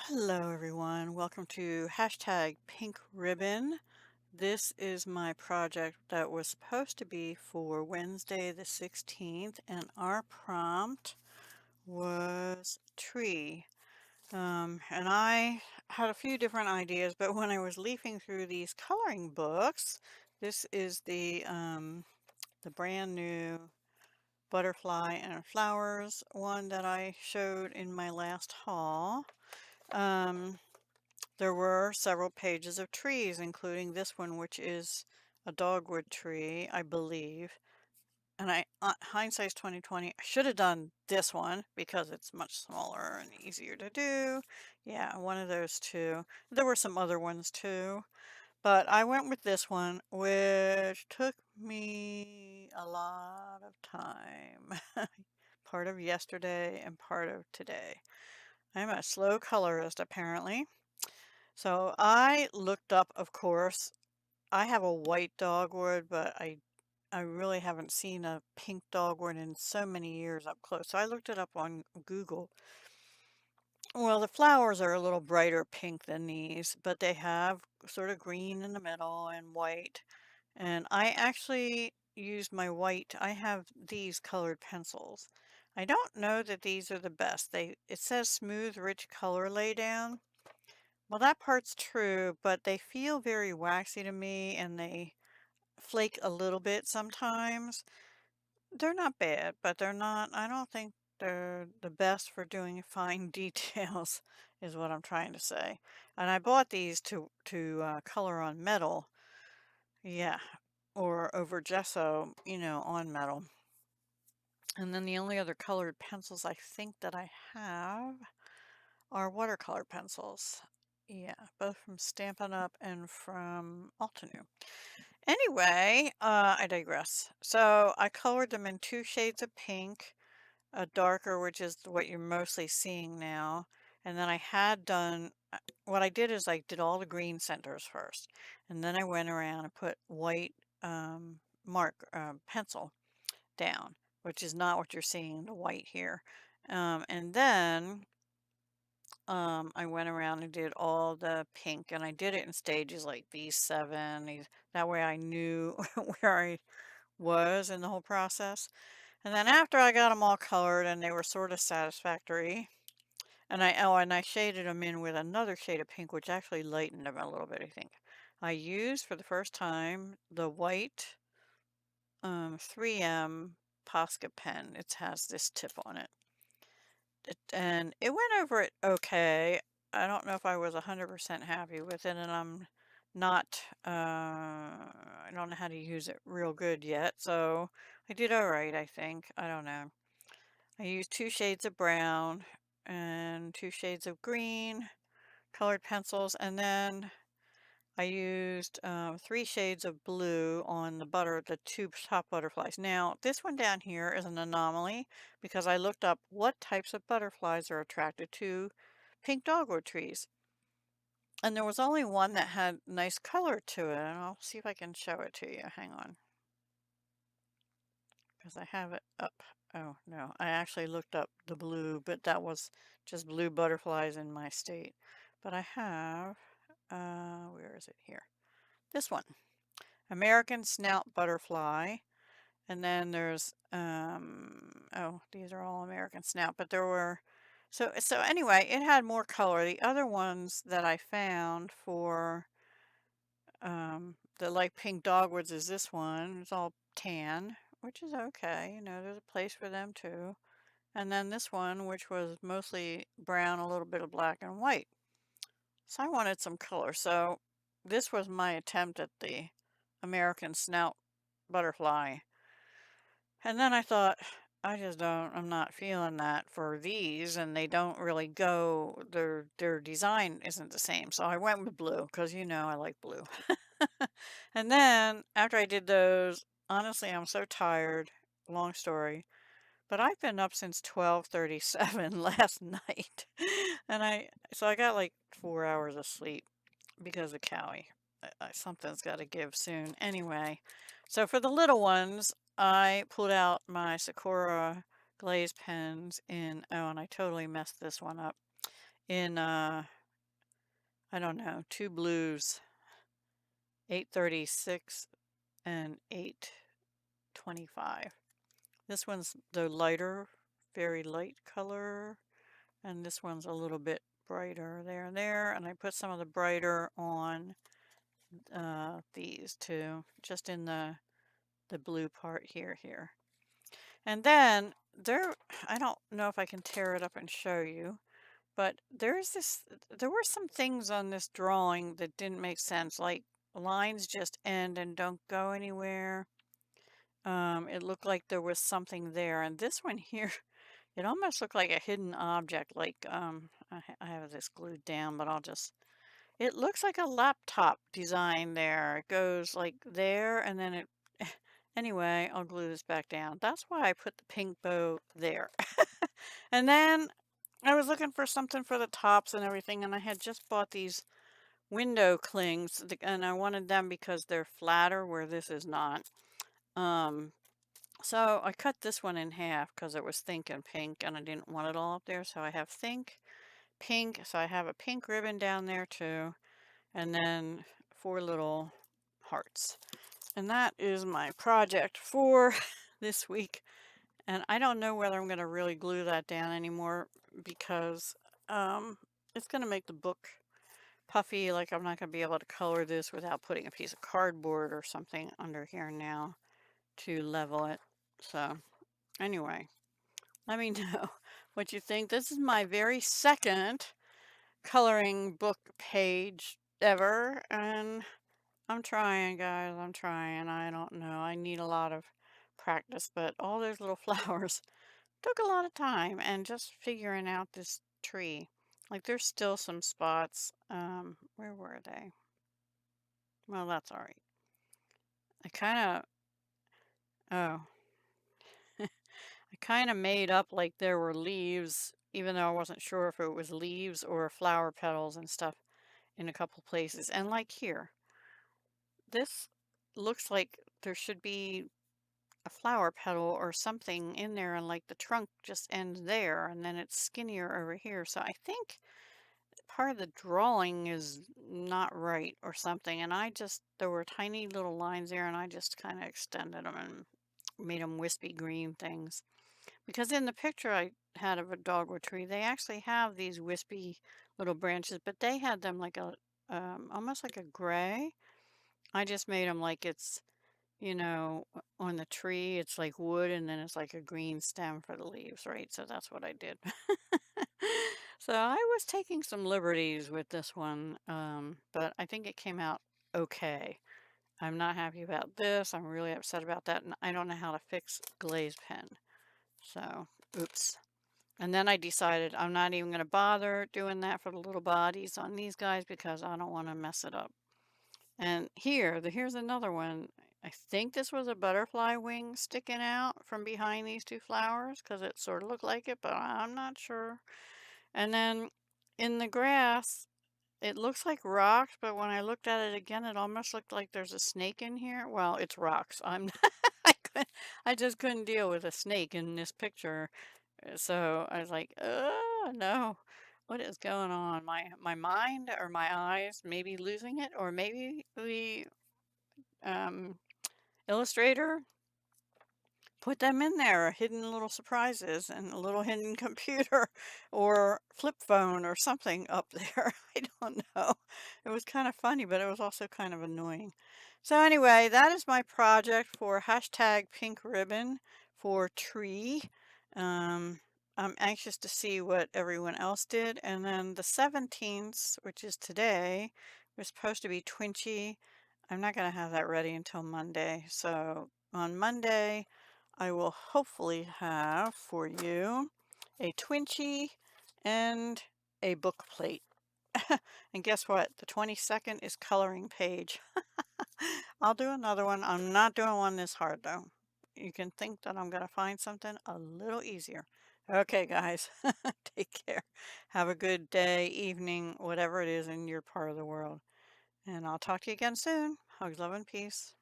Hello everyone, welcome to hashtag pink ribbon. This is my project that was supposed to be for Wednesday the 16th, and our prompt was tree. And I had a few different ideas, but when I was leafing through these coloring books, this is the brand new butterfly and flowers one that I showed in my last haul. Um, There were several pages of trees, including this one, which is a dogwood tree, I believe. And hindsight's 2020. I should have done this one because it's much smaller and easier to do. Yeah, one of those two. There were some other ones too, but I went with this one, which took me a lot of time. Part of yesterday and part of today. I'm a slow colorist, apparently. So I looked up, of course, I have a white dogwood, but I really haven't seen a pink dogwood in so many years up close. So I looked it up on Google. Well, the flowers are a little brighter pink than these, but they have sort of green in the middle and white. And I actually used my white. I have these colored pencils. I don't know that these are the best. It says smooth, rich color laydown. Well, that part's true, but they feel very waxy to me and they flake a little bit sometimes. They're not bad, but I don't think they're the best for doing fine details, is what I'm trying to say. And I bought these to color on metal. Yeah, or over gesso, on metal. And then the only other colored pencils I think that I have are watercolor pencils. Yeah, both from Stampin' Up and from Altenew. Anyway, I digress. So I colored them in two shades of pink, a darker, which is what you're mostly seeing now. And then I had done, what I did is I did all the green centers first. And then I went around and put white pencil down, which is not what you're seeing, the white here. And then I went around and did all the pink, and I did it in stages like these 7. That way I knew where I was in the whole process. And then after I got them all colored and they were sort of satisfactory, and I shaded them in with another shade of pink, which actually lightened them a little bit, I think. I used for the first time the white 3M Posca pen. It has this tip on it. And it went over it okay. I don't know if I was 100% happy with it, and I'm not, I don't know how to use it real good yet, so I did all right, I think. I don't know. I used 2 shades of brown and 2 shades of green colored pencils, and then I used 3 shades of blue on the 2 top butterflies. Now, this one down here is an anomaly because I looked up what types of butterflies are attracted to pink dogwood trees. And there was only one that had nice color to it. And I'll see if I can show it to you. Hang on. Because I have it up. Oh, no. I actually looked up the blue, but that was just blue butterflies in my state. But I have, where is it here? This one. American snout butterfly. And then there's, oh, these are all American snout, but there were, so anyway, it had more color. The other ones that I found for, the like pink dogwoods is this one. It's all tan, which is okay. There's a place for them too. And then this one, which was mostly brown, a little bit of black and white. So I wanted some color. So this was my attempt at the American snout butterfly. And then I thought, I'm not feeling that for these, and they don't really go, their design isn't the same. So I went with blue because I like blue. And then after I did those, honestly, I'm so tired. Long story. But I've been up since 12:37 last night. So I got like 4 hours of sleep because of Cowie. Something's got to give soon. Anyway, so for the little ones, I pulled out my Sakura glaze pens and I totally messed this one up, in I don't know, two blues, 836 and 825. This one's the lighter, very light color, and this one's a little bit brighter there and there. And I put some of the brighter on these two, just in the blue part here. And then there, I don't know if I can tear it up and show you, but there were some things on this drawing that didn't make sense, like lines just end and don't go anywhere. It looked like there was something there, and this one here, it almost looked like a hidden object, like, I have this glued down, but it looks like a laptop design there. It goes like there, and then it, anyway, I'll glue this back down. That's why I put the pink bow there. And then I was looking for something for the tops and everything, and I had just bought these window clings, and I wanted them because they're flatter where this is not. So I cut this one in half because it was think and pink, and I didn't want it all up there. So I have think, pink. So I have a pink ribbon down there too, and then 4 little hearts. And that is my project for this week. And I don't know whether I'm going to really glue that down anymore because it's going to make the book puffy. Like I'm not going to be able to color this without putting a piece of cardboard or something under here now to level it. So anyway, let me know what you think. This is my very second coloring book page ever, and I'm trying, guys. I'm trying. I don't know. I need a lot of practice, but all those little flowers took a lot of time, and just figuring out this tree. Like there's still some spots. Where were they? Well, that's all right. I kind of, oh, I kind of made up like there were leaves, even though I wasn't sure if it was leaves or flower petals and stuff in a couple places. And like here, this looks like there should be a flower petal or something in there, and like the trunk just ends there and then it's skinnier over here. So I think part of the drawing is not right or something, and there were tiny little lines there, and I just kind of extended them and made them wispy green things. Because in the picture I had of a dogwood tree, they actually have these wispy little branches, but they had them like almost like a gray. I just made them like it's, on the tree, it's like wood, and then it's like a green stem for the leaves, right? So that's what I did. So I was taking some liberties with this one, but I think it came out okay. I'm not happy about this. I'm really upset about that, and I don't know how to fix glaze pen. So, oops. And then I decided I'm not even going to bother doing that for the little bodies on these guys because I don't want to mess it up. And here's another one. I think this was a butterfly wing sticking out from behind these two flowers because it sort of looked like it, but I'm not sure. And then in the grass, it looks like rocks, but when I looked at it again, it almost looked like there's a snake in here. Well, it's rocks. I just couldn't deal with a snake in this picture. So I was like, oh no, what is going on? My mind or my eyes maybe losing it, or maybe the um, illustrator put them in there, hidden little surprises and a little hidden computer or flip phone or something up there. I don't know. It was kind of funny, but it was also kind of annoying. So anyway, that is my project for hashtag pink ribbon for tree. Um, I'm anxious to see what everyone else did. And then the 17th, which is today, was supposed to be Twinchy. I'm not going to have that ready until Monday. So on Monday, I will hopefully have for you a Twinchy and a book plate. And guess what? The 22nd is coloring page. I'll do another one. I'm not doing one this hard though. You can think that I'm going to find something a little easier. Okay, guys, take care. Have a good day, evening, whatever it is in your part of the world. And I'll talk to you again soon. Hugs, love, and peace.